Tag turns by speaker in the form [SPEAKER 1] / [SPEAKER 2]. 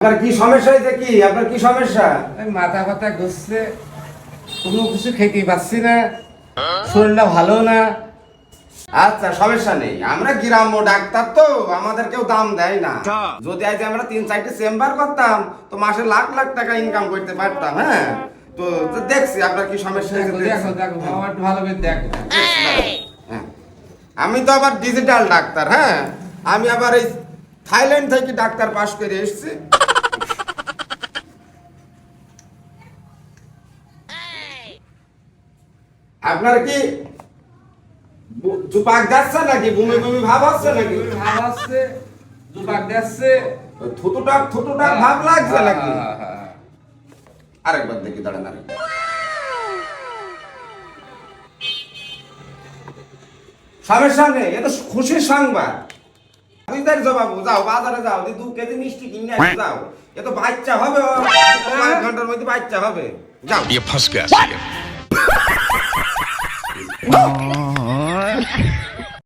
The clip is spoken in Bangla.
[SPEAKER 1] আপনার কি সমস্যা হয়েছে? কি আপনার কি সমস্যা?
[SPEAKER 2] মাথা ব্যথা ঘুরছে, কোনো কিছু খেতে পাচ্ছি না, শরীরটা ভালো না।
[SPEAKER 1] আচ্ছা, সমস্যা নেই, আমরা গ্রাম্য ডাক্তার তো, আমাদের কেউ দাম দেয় না। যদি আজ আমরা 3-4টি চেম্বার করতাম তো মাসে লাখ লাখ টাকা ইনকাম করতে পারতাম। হ্যাঁ, তো দেখছি আপনার কি সমস্যা হয়েছে।
[SPEAKER 2] দেখো দেখো আমার একটু ভালো করে দেখো।
[SPEAKER 1] হ্যাঁ, আমি তো আবার ডিজিটাল ডাক্তার। হ্যাঁ, আমি আবার এই থাইল্যান্ড থেকে ডাক্তার পাশ করে এসেছি। আপনার কি জুপাক যাচ্ছে নাকি? বমি বমি ভাব হচ্ছে নাকি?
[SPEAKER 2] ভাব আসছে, জুপাক যাচ্ছে,
[SPEAKER 1] থুতুটাক থুতুটাক ভাব লাগছে নাকি?
[SPEAKER 2] হ্যাঁ।
[SPEAKER 1] আরেকবার দেখি, দাঁড়ান আরেকবার। সমস্যা নেই, এ তো খুশির সংবাদ। বুঝতে বাবু, যাও বাজারে যাও, 2 কেজি মিষ্টি কিনে আসো, যাও। এ তো বাচ্চা হবে, 5 ঘন্টার মধ্যে বাচ্চা হবে। যাও।
[SPEAKER 3] ये फंस गया